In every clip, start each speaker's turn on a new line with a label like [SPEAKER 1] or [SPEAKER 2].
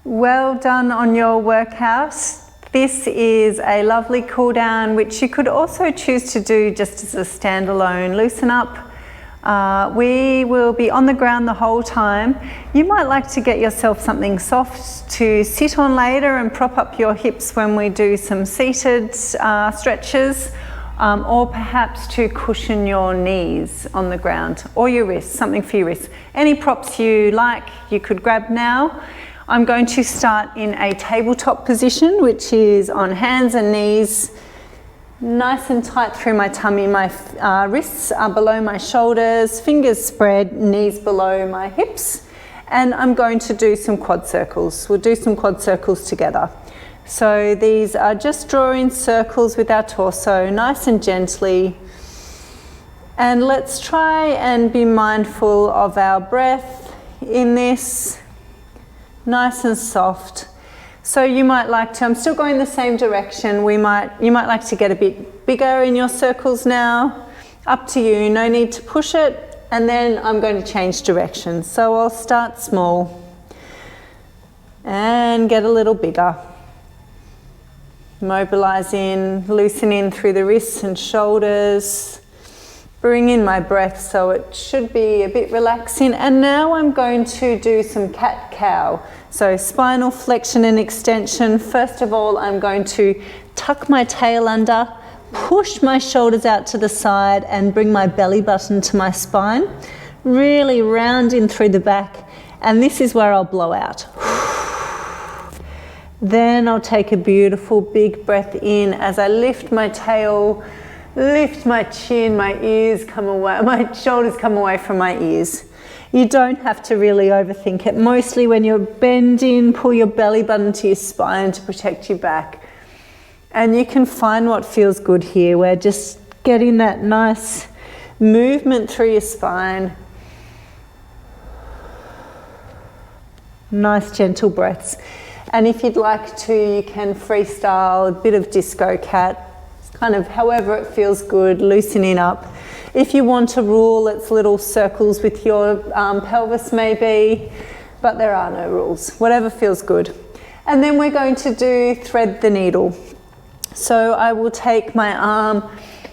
[SPEAKER 1] Well done on your workout. This is a lovely cool down, which you could also choose to do just as a standalone loosen up. We will be on the ground the whole time. You might like to get yourself something soft to sit on later and prop up your hips when we do some seated stretches, or perhaps to cushion your knees on the ground, or your wrists, something for your wrists. Any props you like, you could grab now. I'm going to start in a tabletop position, which is on hands and knees, nice and tight through my tummy. My wrists are below my shoulders, fingers spread, knees below my hips. And I'm going to do some quad circles. We'll do some quad circles together. So these are just drawing circles with our torso, nice and gently. And let's try and be mindful of our breath in this. Nice and soft. So you might like to, I'm still going the same direction, you might like to get a bit bigger in your circles now. Up to you, no need to push it. And then I'm going to change direction. So I'll start small and get a little bigger. Mobilize in, loosen in through the wrists and shoulders. Bring in my breath, so it should be a bit relaxing. And now I'm going to do some cat-cow. So spinal flexion and extension. First of all, I'm going to tuck my tail under, push my shoulders out to the side and bring my belly button to my spine. Really round in through the back. And this is where I'll blow out. Then I'll take a beautiful big breath in as I lift my tail, lift my chin, my ears come away, my shoulders come away from my ears. You don't have to really overthink it. Mostly when you're bending, pull your belly button to your spine to protect your back. And you can find what feels good here. We're just getting that nice movement through your spine. Nice gentle breaths. And if you'd like to, you can freestyle a bit of disco cat. Kind of however it feels good, loosening up. If you want to rule, it's little circles with your pelvis maybe, but there are no rules, whatever feels good. And then we're going to do thread the needle. So I will take my arm,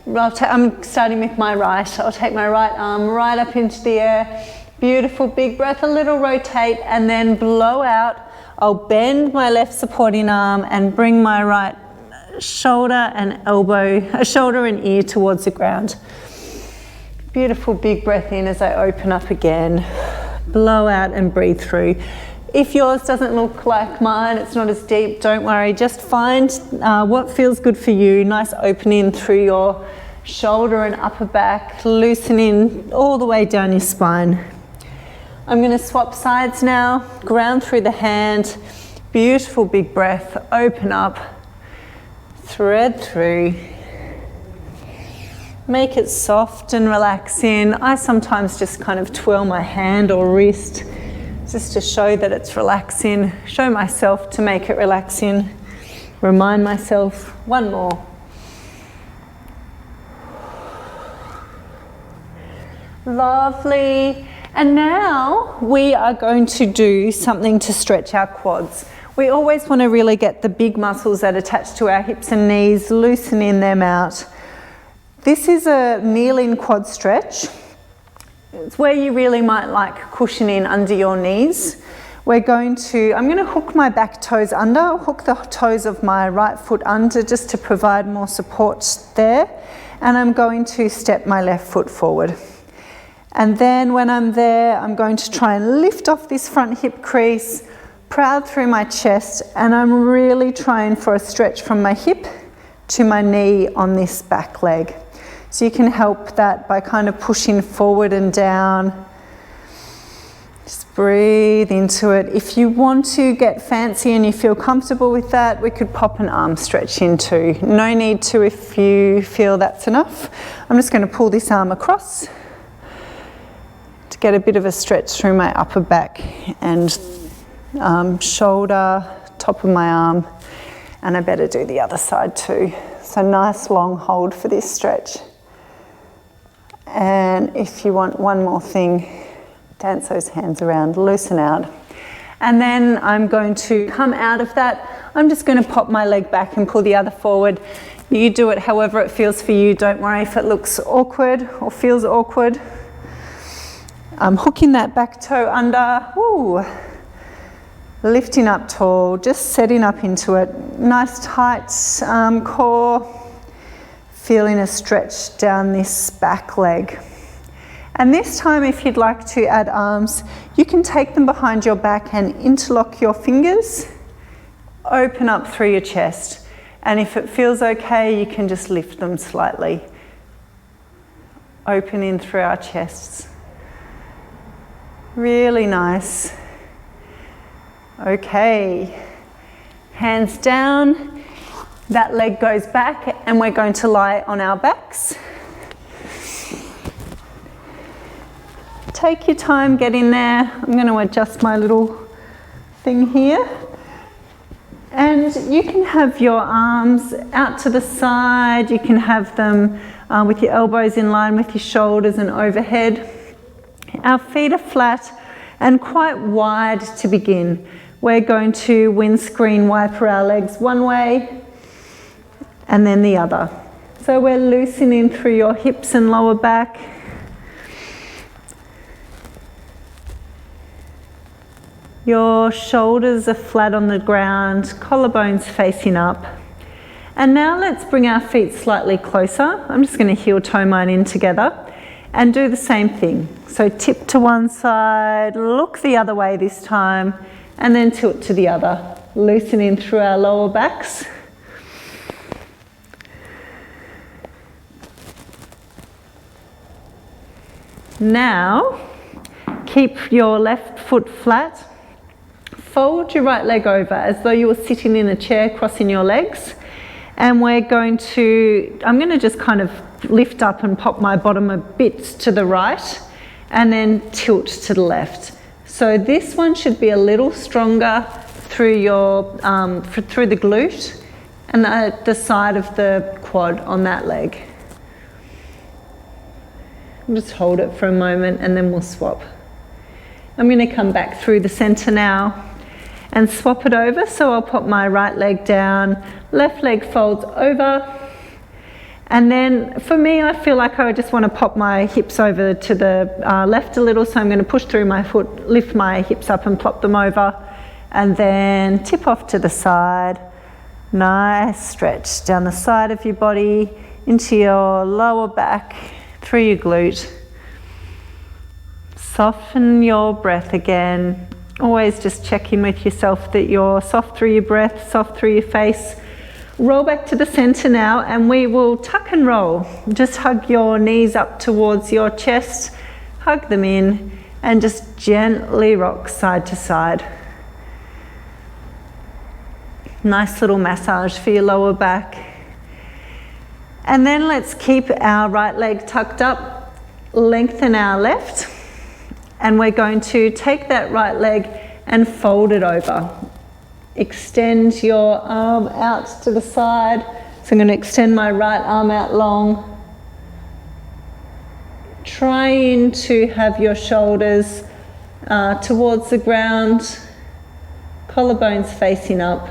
[SPEAKER 1] I'm starting with my right, I'll take my right arm right up into the air. Beautiful big breath, a little rotate and then blow out. I'll bend my left supporting arm and bring my right shoulder and elbow, shoulder and ear towards the ground. Beautiful big breath in as I open up again. Blow out and breathe through. If yours doesn't look like mine, it's not as deep, don't worry. Just find what feels good for you. Nice opening through your shoulder and upper back, loosening all the way down your spine. I'm going to swap sides now. Ground through the hand. Beautiful big breath. Open up. Thread through. Make it soft and relaxing. I sometimes just kind of twirl my hand or wrist just to show that it's relaxing. Show myself to make it relaxing. Remind myself. One more. Lovely. And now we are going to do something to stretch our quads. We always want to really get the big muscles that attach to our hips and knees, loosening them out. This is a kneeling quad stretch. It's where you really might like cushioning under your knees. I'm going to hook my back toes under. I'll hook the toes of my right foot under just to provide more support there. And I'm going to step my left foot forward. And then when I'm there, I'm going to try and lift off this front hip crease, proud through my chest, and I'm really trying for a stretch from my hip to my knee on this back leg. So you can help that by kind of pushing forward and down. Just breathe into it. If you want to get fancy and you feel comfortable with that, we could pop an arm stretch in too. No need to if you feel that's enough. I'm just going to pull this arm across to get a bit of a stretch through my upper back and shoulder, top of my arm, and I better do the other side too. So nice long hold for this stretch. And if you want one more thing, dance those hands around, loosen out. And then I'm going to come out of that. I'm just going to pop my leg back and pull the other forward. You do it however it feels for you. Don't worry if it looks awkward or feels awkward. I'm hooking that back toe under. Woo. Lifting up tall, just setting up into it. Nice tight core. Feeling a stretch down this back leg. And this time, if you'd like to add arms, you can take them behind your back and interlock your fingers. Open up through your chest. And if it feels okay, you can just lift them slightly. Open in through our chests. Really nice. Okay. Hands down. That leg goes back and we're going to lie on our backs. Take your time, get in there. I'm going to adjust my little thing here. And you can have your arms out to the side. You can have them with your elbows in line with your shoulders and overhead. Our feet are flat and quite wide to begin. We're going to windscreen wiper our legs one way and then the other. So we're loosening through your hips and lower back. Your shoulders are flat on the ground, collarbones facing up. And now let's bring our feet slightly closer. I'm just going to heel toe mine in together and do the same thing. So tip to one side, look the other way this time, and then tilt to the other, loosening through our lower backs. Now, keep your left foot flat. Fold your right leg over as though you were sitting in a chair, crossing your legs. And I'm going to just kind of lift up and pop my bottom a bit to the right and then tilt to the left. So this one should be a little stronger through your through the glute and the side of the quad on that leg. Just hold it for a moment and then we'll swap. I'm going to come back through the center now and swap it over. So I'll put my right leg down, left leg folds over. And then for me, I feel like I just want to pop my hips over to the left a little. So I'm going to push through my foot, lift my hips up and plop them over. And then tip off to the side. Nice stretch down the side of your body, into your lower back, through your glute. Soften your breath again. Always just check in with yourself that you're soft through your breath, soft through your face. Roll back to the center now and we will tuck and roll. Just hug your knees up towards your chest, hug them in and just gently rock side to side. Nice little massage for your lower back. And then let's keep our right leg tucked up, lengthen our left, and we're going to take that right leg and fold it over. Extend your arm out to the side. So I'm going to extend my right arm out long. Trying to have your shoulders towards the ground, collarbones facing up.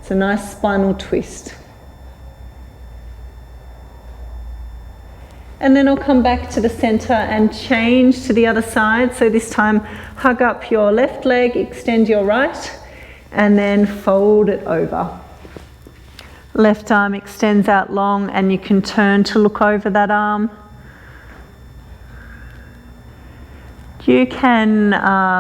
[SPEAKER 1] It's a nice spinal twist. And then I'll come back to the center and change to the other side. So this time, hug up your left leg, extend your right, and then fold it over. Left arm extends out long and you can turn to look over that arm. You can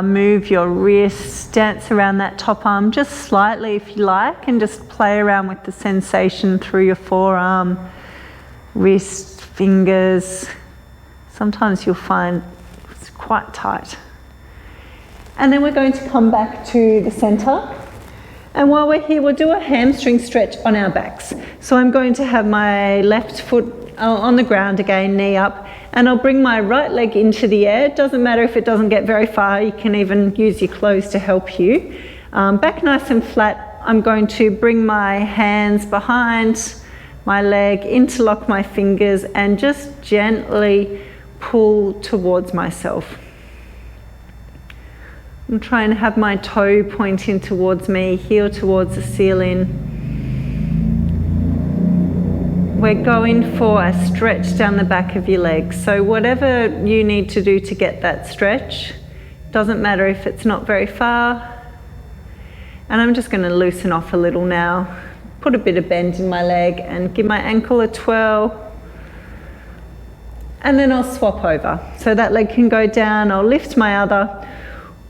[SPEAKER 1] move your wrists, dance around that top arm just slightly if you like, and just play around with the sensation through your forearm, wrist, fingers. Sometimes you'll find it's quite tight. And then we're going to come back to the center. And while we're here, we'll do a hamstring stretch on our backs. So I'm going to have my left foot on the ground again, knee up, and I'll bring my right leg into the air. It doesn't matter if it doesn't get very far. You can even use your clothes to help you. Back nice and flat. I'm going to bring my hands behind my leg, interlock my fingers and just gently pull towards myself. I'm trying to have my toe pointing towards me, heel towards the ceiling. We're going for a stretch down the back of your legs. So whatever you need to do to get that stretch, doesn't matter if it's not very far. And I'm just going to loosen off a little now. Put a bit of bend in my leg and give my ankle a twirl. And then I'll swap over. So that leg can go down, I'll lift my other,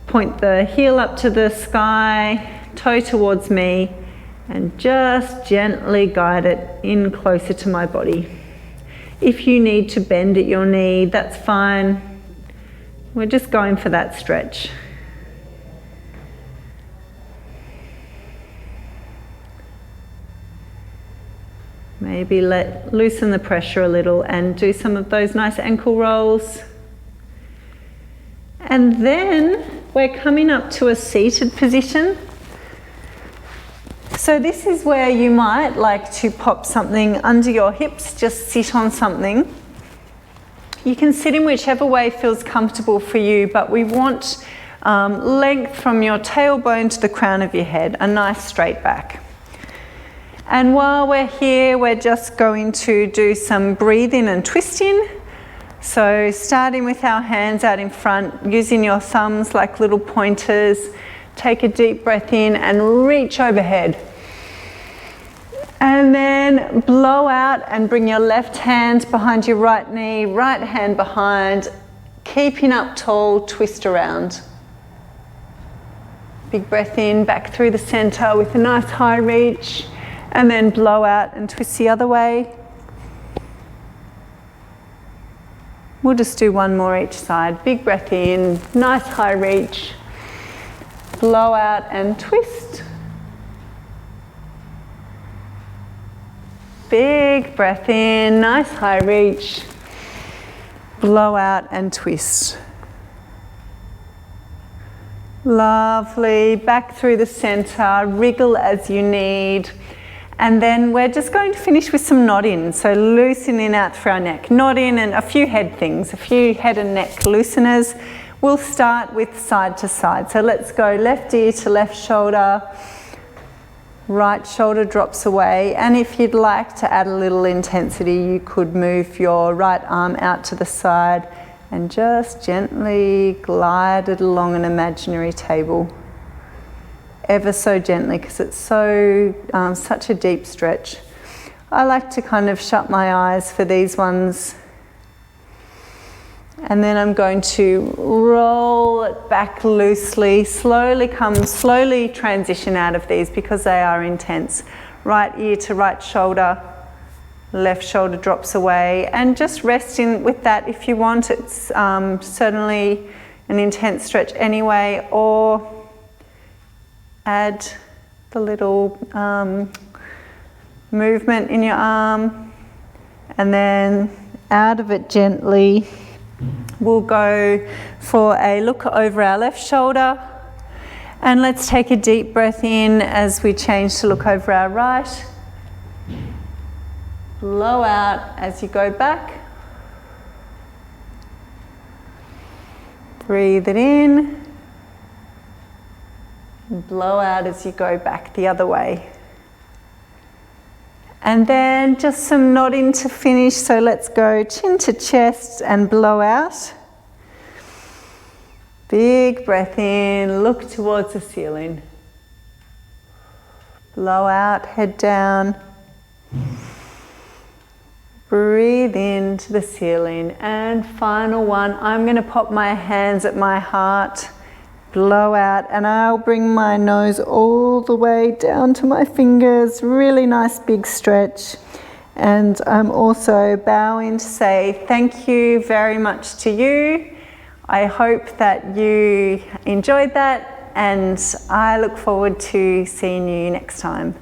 [SPEAKER 1] point the heel up to the sky, toe towards me, and just gently guide it in closer to my body. If you need to bend at your knee, that's fine. We're just going for that stretch. Maybe loosen the pressure a little and do some of those nice ankle rolls. And then we're coming up to a seated position. So this is where you might like to pop something under your hips, just sit on something. You can sit in whichever way feels comfortable for you, but we want length from your tailbone to the crown of your head, a nice straight back. And while we're here, we're just going to do some breathing and twisting. So starting with our hands out in front, using your thumbs like little pointers. Take a deep breath in and reach overhead. And then blow out and bring your left hand behind your right knee, right hand behind, keeping up tall, twist around. Big breath in, back through the center with a nice high reach, and then blow out and twist the other way. We'll just do one more each side. Big breath in, nice high reach, blow out and twist. Big breath in, nice high reach, blow out and twist. Lovely, back through the center, wriggle as you need. And then we're just going to finish with some nodding. So loosening out through our neck. Nodding and a few head things, a few head and neck looseners. We'll start with side to side. So let's go left ear to left shoulder. Right shoulder drops away. And if you'd like to add a little intensity, you could move your right arm out to the side and just gently glide it along an imaginary table. Ever so gently, because it's so such a deep stretch. I like to kind of shut my eyes for these ones. And then I'm going to roll it back loosely, slowly transition out of these because they are intense. Right ear to right shoulder, left shoulder drops away, and just resting with that if you want. It's certainly an intense stretch anyway, or add the little movement in your arm, and then out of it gently. We'll go for a look over our left shoulder, and let's take a deep breath in as we change to look over our right. Blow out as you go back. Breathe it in. Blow out as you go back the other way. And then just some nodding to finish. So let's go chin to chest and blow out. Big breath in, look towards the ceiling. Blow out, head down. Breathe into the ceiling. And final one, I'm going to pop my hands at my heart. Blow out, and I'll bring my nose all the way down to my fingers. Really nice big stretch. And I'm also bowing to say thank you very much to you. I hope that you enjoyed that, and I look forward to seeing you next time.